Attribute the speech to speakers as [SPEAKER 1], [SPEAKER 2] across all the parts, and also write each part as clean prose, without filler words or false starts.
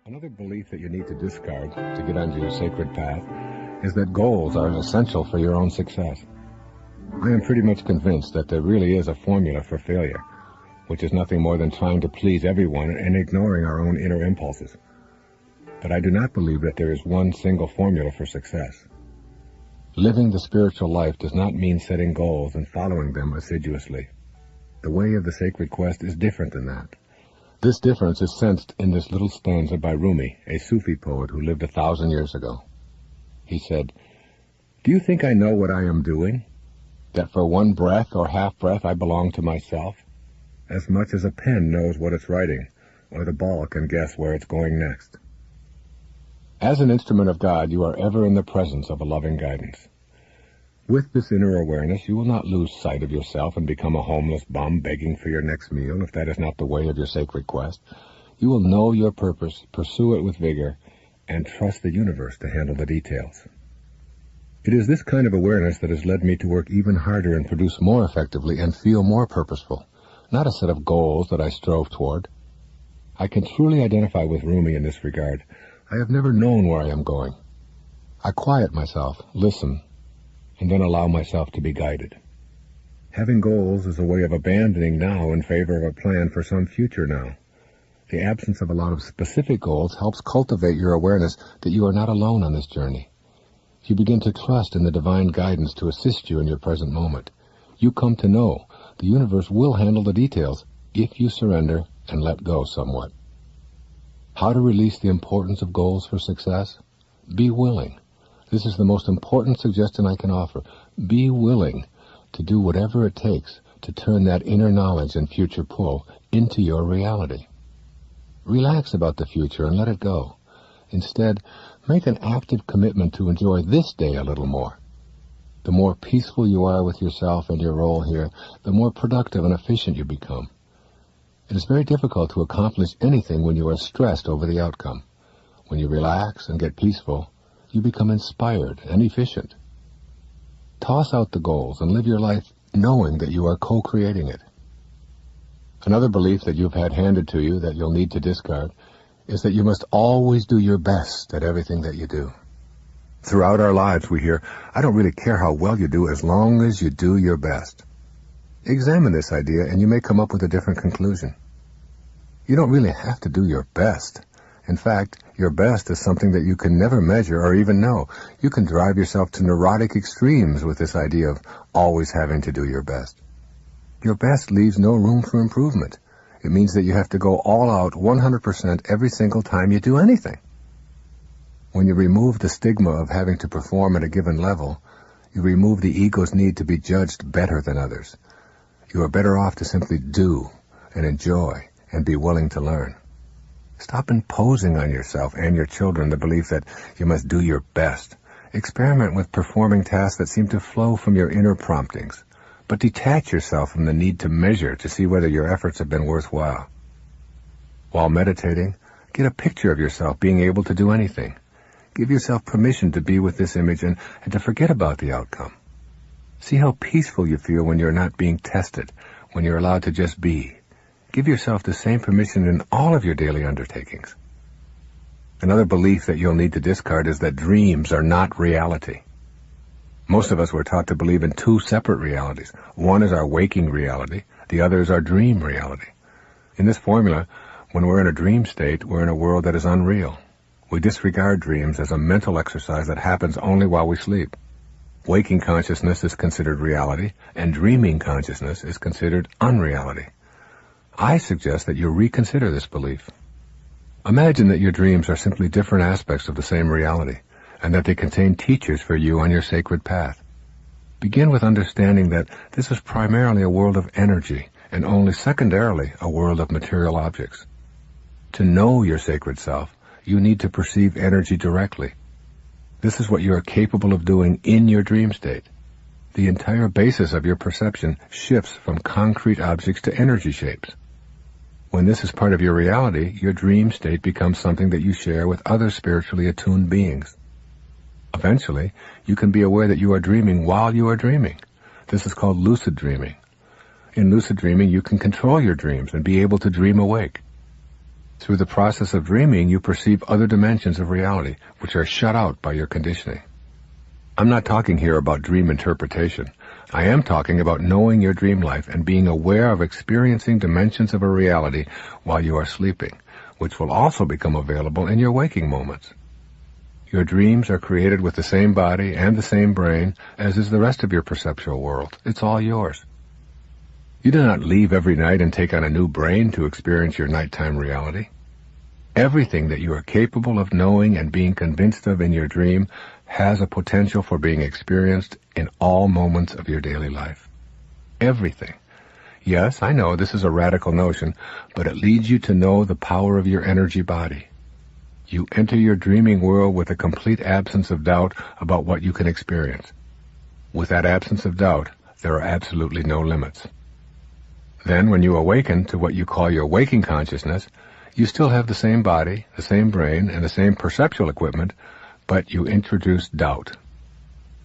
[SPEAKER 1] Another belief that you need to discard to get onto your sacred path is that goals are essential for your own success. I am pretty much convinced that there really is a formula for failure, which is nothing more than trying to please everyone and ignoring our own inner impulses. But I do not believe that there is one single formula for success. Living the spiritual life does not mean setting goals and following them assiduously. The way of the sacred quest is different than that. This difference is sensed in this little stanza by Rumi, a Sufi poet who lived 1,000 years ago. He said, "Do you think I know what I am doing? That for one breath or half-breath I belong to myself? As much as a pen knows what it's writing, or the ball can guess where it's going next." As an instrument of God, you are ever in the presence of a loving guidance. With this inner awareness, you will not lose sight of yourself and become a homeless bum begging for your next meal if that is not the way of your sacred quest. You will know your purpose, pursue it with vigor, and trust the universe to handle the details. It is this kind of awareness that has led me to work even harder and produce more effectively and feel more purposeful, not a set of goals that I strove toward. I can truly identify with Rumi in this regard. I have never known where I am going. I quiet myself, listen, and then allow myself to be guided. Having goals is a way of abandoning now in favor of a plan for some future now. The absence of a lot of specific goals helps cultivate your awareness that you are not alone on this journey. You begin to trust in the divine guidance to assist you in your present moment. You come to know the universe will handle the details if you surrender and let go somewhat. How to release the importance of goals for success? Be willing. This is the most important suggestion I can offer. Be willing to do whatever it takes to turn that inner knowledge and future pull into your reality. Relax about the future and let it go. Instead, make an active commitment to enjoy this day a little more. The more peaceful you are with yourself and your role here, the more productive and efficient you become. It is very difficult to accomplish anything when you are stressed over the outcome. When you relax and get peaceful, you become inspired and efficient. Toss out the goals and live your life knowing that you are co-creating it. Another belief that you've had handed to you that you'll need to discard is that you must always do your best at everything that you do. Throughout our lives we hear, "I don't really care how well you do as long as you do your best." Examine this idea and you may come up with a different conclusion. You don't really have to do your best. In fact, your best is something that you can never measure or even know. You can drive yourself to neurotic extremes with this idea of always having to do your best. Your best leaves no room for improvement. It means that you have to go all out 100% every single time you do anything. When you remove the stigma of having to perform at a given level, you remove the ego's need to be judged better than others. You are better off to simply do and enjoy and be willing to learn. Stop imposing on yourself and your children the belief that you must do your best. Experiment with performing tasks that seem to flow from your inner promptings, but detach yourself from the need to measure to see whether your efforts have been worthwhile. While meditating, get a picture of yourself being able to do anything. Give yourself permission to be with this image and to forget about the outcome. See how peaceful you feel when you're not being tested, when you're allowed to just be. Give yourself the same permission in all of your daily undertakings. Another belief that you'll need to discard is that dreams are not reality. Most of us were taught to believe in two separate realities. One is our waking reality, the other is our dream reality. In this formula, when we're in a dream state, we're in a world that is unreal. We disregard dreams as a mental exercise that happens only while we sleep. Waking consciousness is considered reality, and dreaming consciousness is considered unreality. I suggest that you reconsider this belief. Imagine that your dreams are simply different aspects of the same reality, and that they contain teachers for you on your sacred path. Begin with understanding that this is primarily a world of energy, and only secondarily a world of material objects. To know your sacred self, you need to perceive energy directly. This is what you are capable of doing in your dream state. The entire basis of your perception shifts from concrete objects to energy shapes. When this is part of your reality, your dream state becomes something that you share with other spiritually attuned beings. Eventually, you can be aware that you are dreaming while you are dreaming. This is called lucid dreaming. In lucid dreaming, you can control your dreams and be able to dream awake. Through the process of dreaming, you perceive other dimensions of reality, which are shut out by your conditioning. I'm not talking here about dream interpretation. I am talking about knowing your dream life and being aware of experiencing dimensions of a reality while you are sleeping, which will also become available in your waking moments. Your dreams are created with the same body and the same brain as is the rest of your perceptual world. It's all yours. You do not leave every night and take on a new brain to experience your nighttime reality. Everything that you are capable of knowing and being convinced of in your dream has a potential for being experienced in all moments of your daily life. Everything. Yes, I know this is a radical notion, but it leads you to know the power of your energy body. You enter your dreaming world with a complete absence of doubt about what you can experience. With that absence of doubt, there are absolutely no limits. Then, when you awaken to what you call your waking consciousness, you still have the same body, the same brain, and the same perceptual equipment, but you introduce doubt.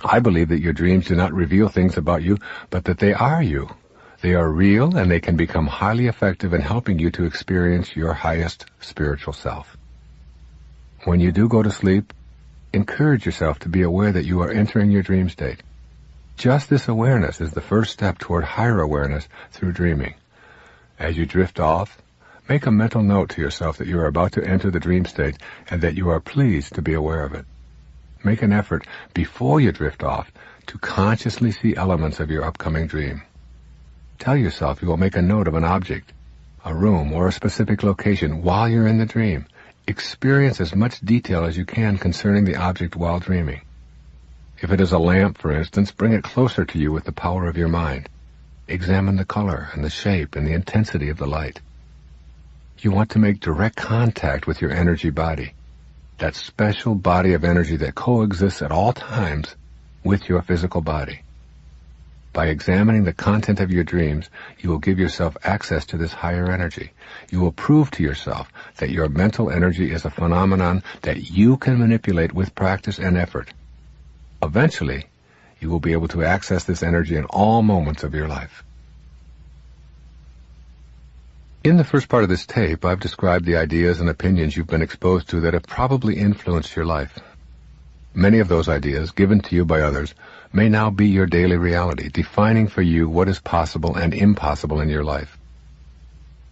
[SPEAKER 1] I believe that your dreams do not reveal things about you, but that they are you. They are real, and they can become highly effective in helping you to experience your highest spiritual self. When you do go to sleep, encourage yourself to be aware that you are entering your dream state. Just this awareness is the first step toward higher awareness through dreaming. As you drift off, make a mental note to yourself that you are about to enter the dream state and that you are pleased to be aware of it. Make an effort before you drift off to consciously see elements of your upcoming dream. Tell yourself you will make a note of an object, a room, or a specific location while you're in the dream. Experience as much detail as you can concerning the object while dreaming. If it is a lamp, for instance, bring it closer to you with the power of your mind. Examine the color and the shape and the intensity of the light. You want to make direct contact with your energy body, that special body of energy that coexists at all times with your physical body. By examining the content of your dreams, you will give yourself access to this higher energy. You will prove to yourself that your mental energy is a phenomenon that you can manipulate with practice and effort. Eventually, you will be able to access this energy in all moments of your life. In the first part of this tape, I've described the ideas and opinions you've been exposed to that have probably influenced your life. Many of those ideas, given to you by others, may now be your daily reality, defining for you what is possible and impossible in your life.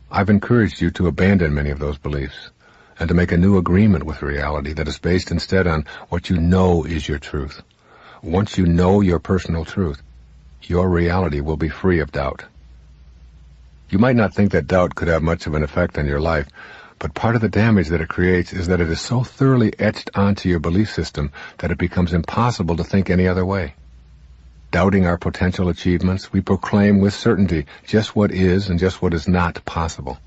[SPEAKER 1] I've encouraged you to abandon many of those beliefs and to make a new agreement with reality that is based instead on what you know is your truth. Once you know your personal truth, your reality will be free of doubt. You might not think that doubt could have much of an effect on your life, but part of the damage that it creates is that it is so thoroughly etched onto your belief system that it becomes impossible to think any other way. Doubting our potential achievements, we proclaim with certainty just what is and just what is not possible.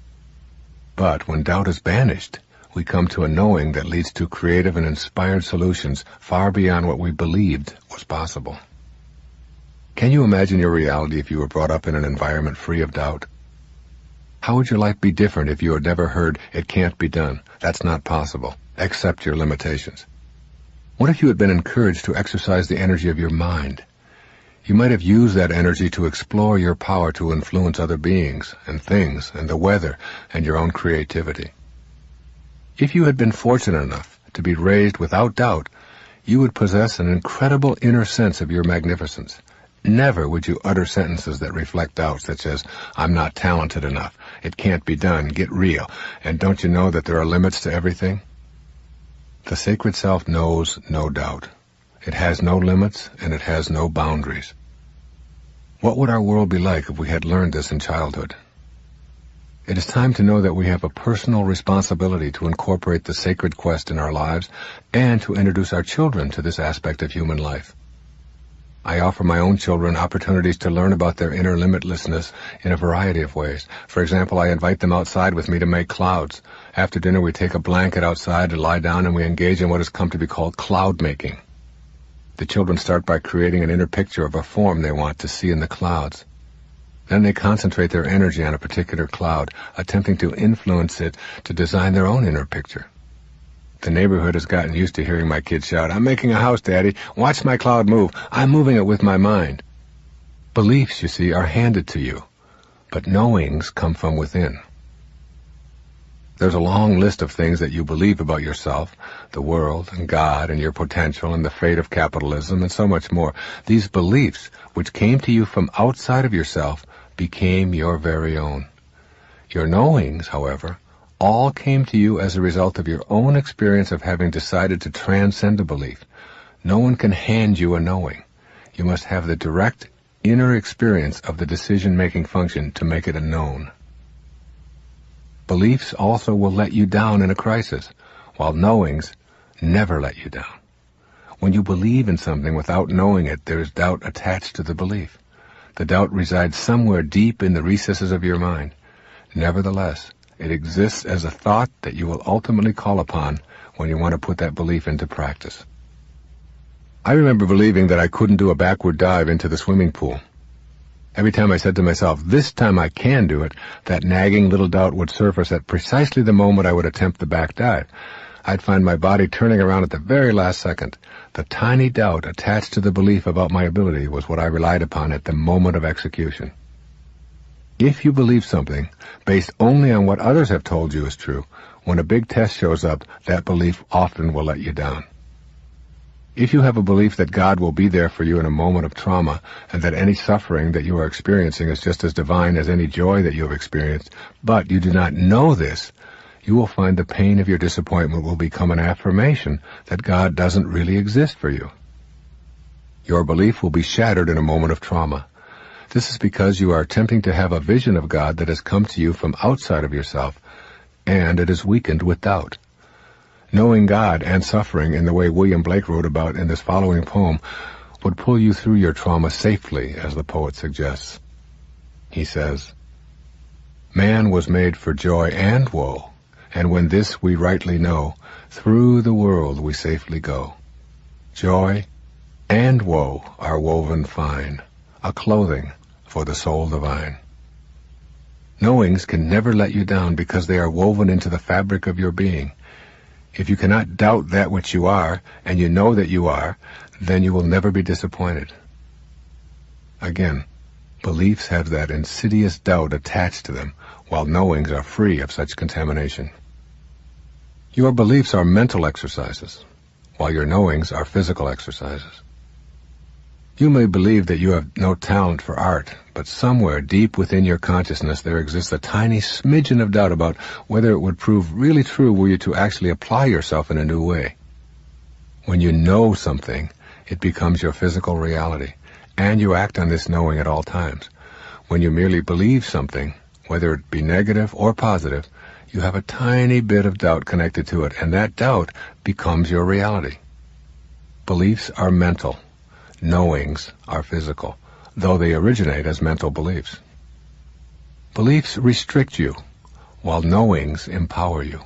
[SPEAKER 1] But when doubt is banished, we come to a knowing that leads to creative and inspired solutions far beyond what we believed was possible. Can you imagine your reality if you were brought up in an environment free of doubt? How would your life be different if you had never heard, "It can't be done, that's not possible, accept your limitations"? What if you had been encouraged to exercise the energy of your mind? You might have used that energy to explore your power to influence other beings and things and the weather and your own creativity. If you had been fortunate enough to be raised without doubt, you would possess an incredible inner sense of your magnificence. Never would you utter sentences that reflect doubt, such as, "I'm not talented enough, it can't be done, get real, and don't you know that there are limits to everything?" The sacred self knows no doubt. It has no limits, and it has no boundaries. What would our world be like if we had learned this in childhood? It is time to know that we have a personal responsibility to incorporate the sacred quest in our lives and to introduce our children to this aspect of human life. I offer my own children opportunities to learn about their inner limitlessness in a variety of ways. For example, I invite them outside with me to make clouds. After dinner, we take a blanket outside to lie down and we engage in what has come to be called cloud making. The children start by creating an inner picture of a form they want to see in the clouds. Then they concentrate their energy on a particular cloud, attempting to influence it to design their own inner picture. The neighborhood has gotten used to hearing my kids shout, "I'm making a house, Daddy. Watch my cloud move. I'm moving it with my mind." Beliefs, you see, are handed to you, but knowings come from within. There's a long list of things that you believe about yourself, the world, and God, and your potential, and the fate of capitalism, and so much more. These beliefs, which came to you from outside of yourself, became your very own. Your knowings, however, all came to you as a result of your own experience of having decided to transcend a belief. No one can hand you a knowing. You must have the direct inner experience of the decision-making function to make it a known. Beliefs also will let you down in a crisis, while knowings never let you down. When you believe in something without knowing it, there is doubt attached to the belief. The doubt resides somewhere deep in the recesses of your mind. Nevertheless, it exists as a thought that you will ultimately call upon when you want to put that belief into practice. I remember believing that I couldn't do a backward dive into the swimming pool. Every time I said to myself, this time I can do it, that nagging little doubt would surface at precisely the moment I would attempt the back dive. I'd find my body turning around at the very last second. The tiny doubt attached to the belief about my ability was what I relied upon at the moment of execution. If you believe something based only on what others have told you is true, when a big test shows up, that belief often will let you down. If you have a belief that God will be there for you in a moment of trauma, and that any suffering that you are experiencing is just as divine as any joy that you have experienced, but you do not know this, you will find the pain of your disappointment will become an affirmation that God doesn't really exist for you. Your belief will be shattered in a moment of trauma. This is because you are attempting to have a vision of God that has come to you from outside of yourself, and it is weakened with doubt. Knowing God and suffering in the way William Blake wrote about in this following poem would pull you through your trauma safely, as the poet suggests. He says, "Man was made for joy and woe, and when this we rightly know, through the world we safely go. Joy and woe are woven fine, a clothing for the soul divine." Knowings can never let you down because they are woven into the fabric of your being. If you cannot doubt that which you are, and you know that you are, then you will never be disappointed. Again, beliefs have that insidious doubt attached to them, while knowings are free of such contamination. Your beliefs are mental exercises, while your knowings are physical exercises. You may believe that you have no talent for art, but somewhere deep within your consciousness there exists a tiny smidgen of doubt about whether it would prove really true were you to actually apply yourself in a new way. When you know something, it becomes your physical reality, and you act on this knowing at all times. When you merely believe something, whether it be negative or positive, you have a tiny bit of doubt connected to it, and that doubt becomes your reality. Beliefs are mental. Knowings are physical, though they originate as mental beliefs. Beliefs restrict you, while knowings empower you.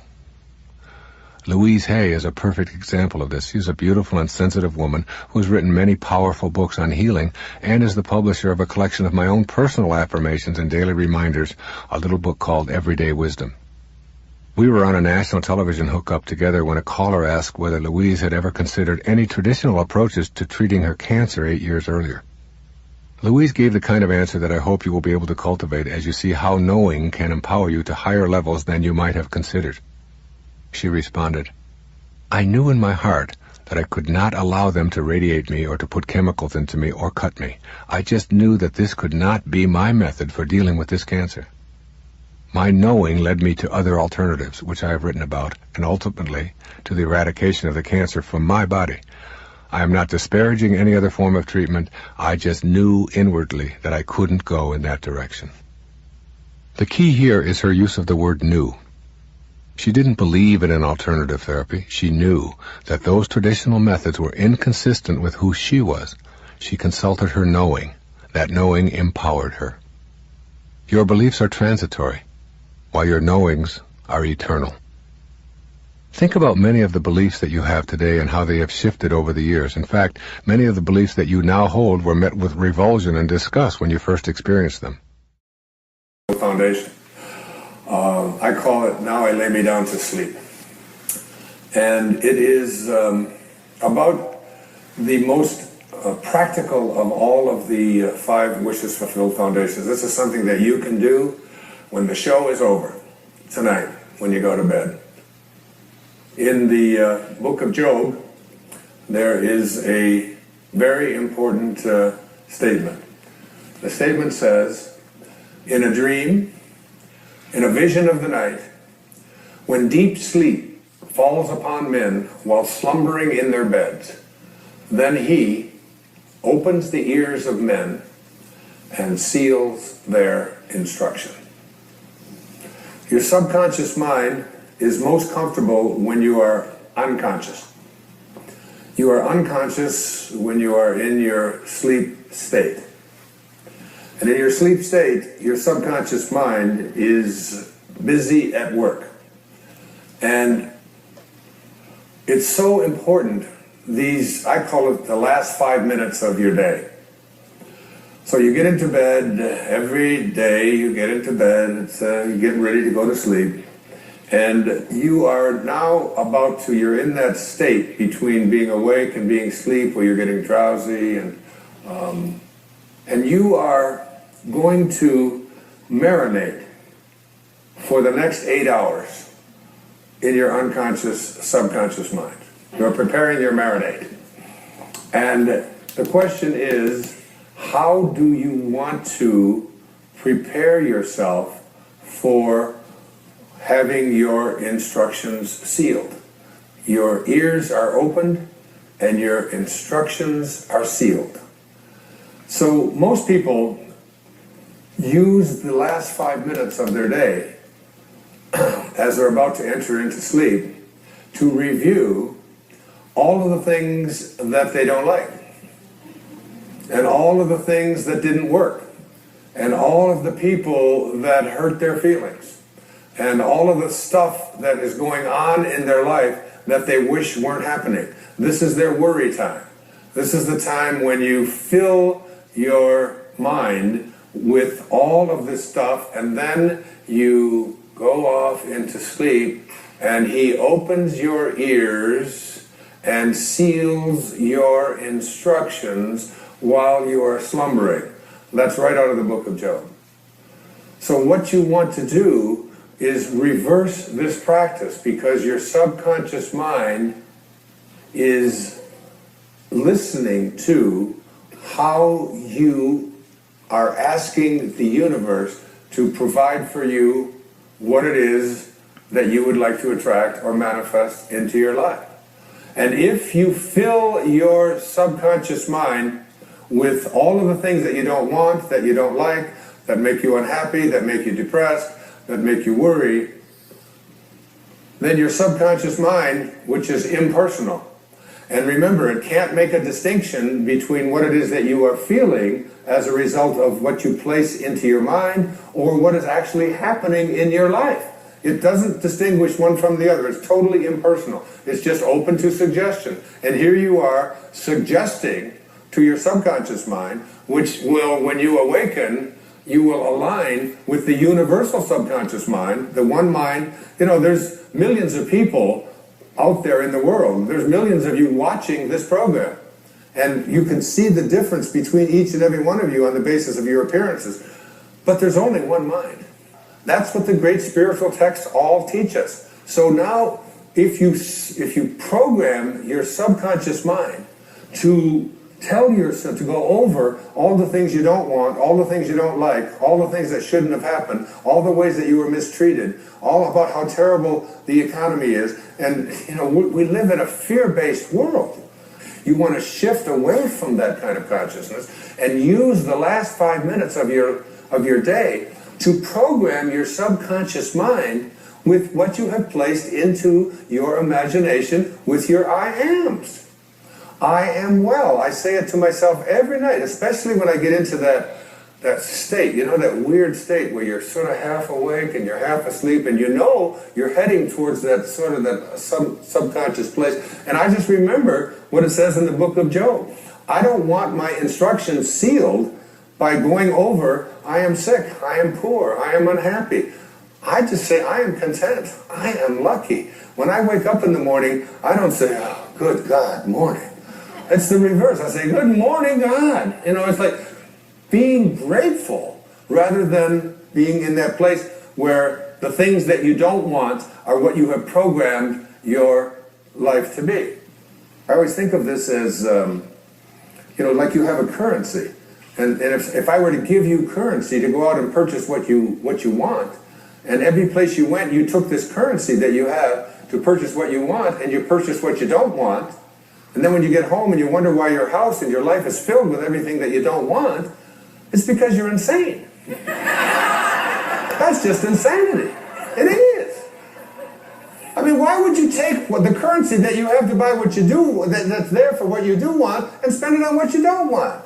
[SPEAKER 1] Louise Hay is a perfect example of this. She's a beautiful and sensitive woman who has written many powerful books on healing and is the publisher of a collection of my own personal affirmations and daily reminders, a little book called Everyday Wisdom. We were on a national television hookup together when a caller asked whether Louise had ever considered any traditional approaches to treating her cancer 8 years earlier. Louise gave the kind of answer that I hope you will be able to cultivate as you see how knowing can empower you to higher levels than you might have considered. She responded, "I knew in my heart that I could not allow them to radiate me or to put chemicals into me or cut me. I just knew that this could not be my method for dealing with this cancer. My knowing led me to other alternatives, which I have written about, and ultimately to the eradication of the cancer from my body. I am not disparaging any other form of treatment. I just knew inwardly that I couldn't go in that direction." The key here is her use of the word knew. She didn't believe in an alternative therapy. She knew that those traditional methods were inconsistent with who she was. She consulted her knowing. That knowing empowered her. Your beliefs are transitory, while your knowings are eternal. Think about many of the beliefs that you have today and how they have shifted over the years. In fact, many of the beliefs that you now hold were met with revulsion and disgust when you first experienced them.
[SPEAKER 2] Foundation. I call it "Now I Lay Me Down to Sleep." And it is about the most practical of all of the 5 Wishes Fulfilled foundations. This is something that you can do when the show is over tonight. when you go to bed. In the book of Job, there is a very important statement. The statement says, in a dream, in a vision of the night, when deep sleep falls upon men while slumbering in their beds, then he opens the ears of men and seals their instruction. Your subconscious mind is most comfortable when you are unconscious. You are unconscious when you are in your sleep state. And in your sleep state, your subconscious mind is busy at work. And it's so important, I call it the last 5 minutes of your day. So you get into bed every day, you get into bed, you're getting ready to go to sleep. And you are now you're in that state between being awake and being asleep, where you're getting drowsy, and you are going to marinate for the next 8 hours in your subconscious mind. You're preparing your marinade. And the question is, how do you want to prepare yourself for having your instructions sealed? Your ears are opened and your instructions are sealed. So most people use the last 5 minutes of their day as they're about to enter into sleep to review all of the things that they don't like, and all of the things that didn't work, and all of the people that hurt their feelings, and all of the stuff that is going on in their life that they wish weren't happening. This is their worry time. This is the time when you fill your mind with all of this stuff, and then you go off into sleep, and he opens your ears and seals your instructions while you are slumbering. That's right out of the book of Job. So what you want to do is reverse this practice, because your subconscious mind is listening to how you are asking the universe to provide for you what it is that you would like to attract or manifest into your life. And if you fill your subconscious mind with all of the things that you don't want, that you don't like, that make you unhappy, that make you depressed, that make you worry, then your subconscious mind, which is impersonal, and remember, it can't make a distinction between what it is that you are feeling as a result of what you place into your mind or what is actually happening in your life. It doesn't distinguish one from the other. It's totally impersonal. It's just open to suggestion. And here you are suggesting to your subconscious mind, which will, when you awaken, you will align with the universal subconscious mind, the one mind. There's millions of people out there in the world. There's millions of you watching this program. And you can see the difference between each and every one of you on the basis of your appearances. But there's only one mind. That's what the great spiritual texts all teach us. So now, if you program your subconscious mind to tell yourself, to go over all the things you don't want, all the things you don't like, all the things that shouldn't have happened, all the ways that you were mistreated, all about how terrible the economy is, and we live in a fear-based world. You want to shift away from that kind of consciousness and use the last 5 minutes of your day to program your subconscious mind with what you have placed into your imagination with your I ams. I am well. I say it to myself every night, especially when I get into that state, that weird state where you're sort of half awake and you're half asleep, and you're heading towards that sort of that subconscious place. And I just remember what it says in the book of Job. I don't want my instructions sealed by going over, I am sick, I am poor, I am unhappy. I just say, I am content, I am lucky. When I wake up in the morning, I don't say, oh, good God, morning. It's the reverse. I say, good morning, God. It's like being grateful rather than being in that place where the things that you don't want are what you have programmed your life to be. I always think of this as, like you have a currency. And if I were to give you currency to go out and purchase what you want, and every place you went, you took this currency that you have to purchase what you want, and you purchase what you don't want, and then when you get home and you wonder why your house and your life is filled with everything that you don't want, it's because you're insane. That's just insanity. It is. I mean, why would you take the currency that you have to buy what you do, that's there for what you do want, and spend it on what you don't want?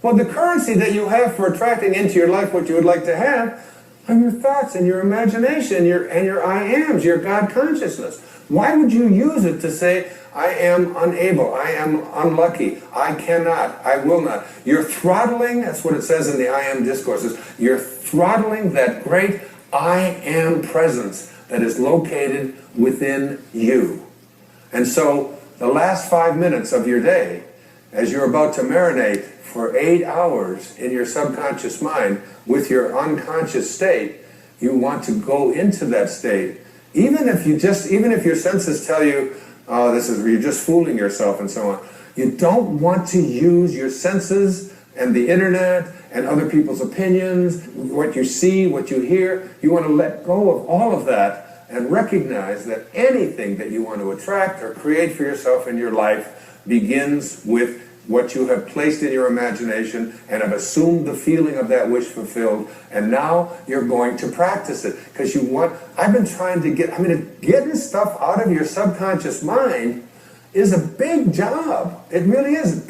[SPEAKER 2] Well, the currency that you have for attracting into your life what you would like to have are your thoughts and your imagination and your I ams, your God consciousness. Why would you use it to say, I am unable, I am unlucky, I cannot, I will not? You're throttling, that's what it says in the I am discourses, you're throttling that great I am presence that is located within you. And so the last 5 minutes of your day, as you're about to marinate for 8 hours in your subconscious mind with your unconscious state, you want to go into that state. Even if your senses tell you, oh, you're just fooling yourself and so on. You don't want to use your senses and the internet and other people's opinions, what you see, what you hear. You want to let go of all of that and recognize that anything that you want to attract or create for yourself in your life begins with what you have placed in your imagination and have assumed the feeling of that wish fulfilled, and now you're going to practice it because I've been trying to getting stuff out of your subconscious mind is a big job. It really is.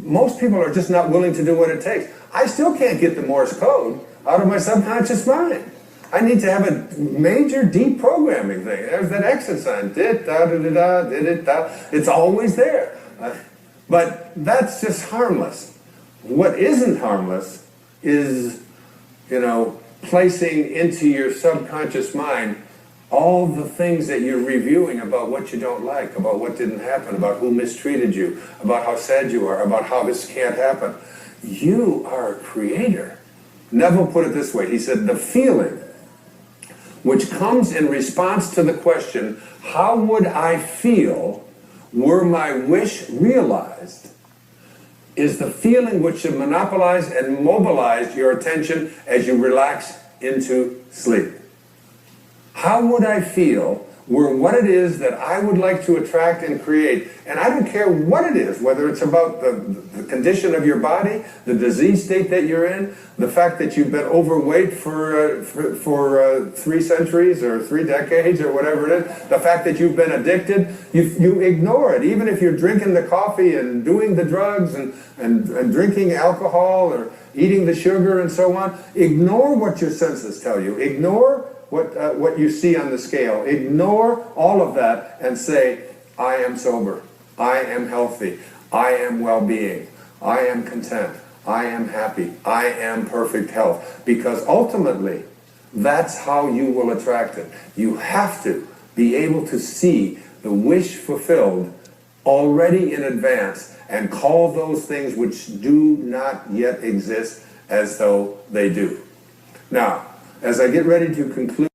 [SPEAKER 2] Most people are just not willing to do what it takes. I still can't get the Morse code out of my subconscious mind. I need to have a major deprogramming thing. There's that exit sign. It's always there. But that's just harmless. What isn't harmless is, placing into your subconscious mind all the things that you're reviewing about what you don't like, about what didn't happen, about who mistreated you, about how sad you are, about how this can't happen. You are a creator. Neville put it this way. He said, the feeling which comes in response to the question, how would I feel were my wish realized, is the feeling which should monopolize and mobilize your attention as you relax into sleep. How would I feel were what it is that I would like to attract and create? And I don't care what it is, whether it's about the condition of your body, the disease state that you're in, the fact that you've been overweight for 3 centuries or 3 decades or whatever it is, the fact that you've been addicted, you ignore it. Even if you're drinking the coffee and doing the drugs and drinking alcohol or eating the sugar and so on, ignore what your senses tell you. Ignore what you see on the scale. Ignore all of that and say, I am sober, I am healthy, I am well-being, I am content, I am happy, I am perfect health. Because ultimately, that's how you will attract it. You have to be able to see the wish fulfilled already in advance and call those things which do not yet exist as though they do. Now, as I get ready to conclude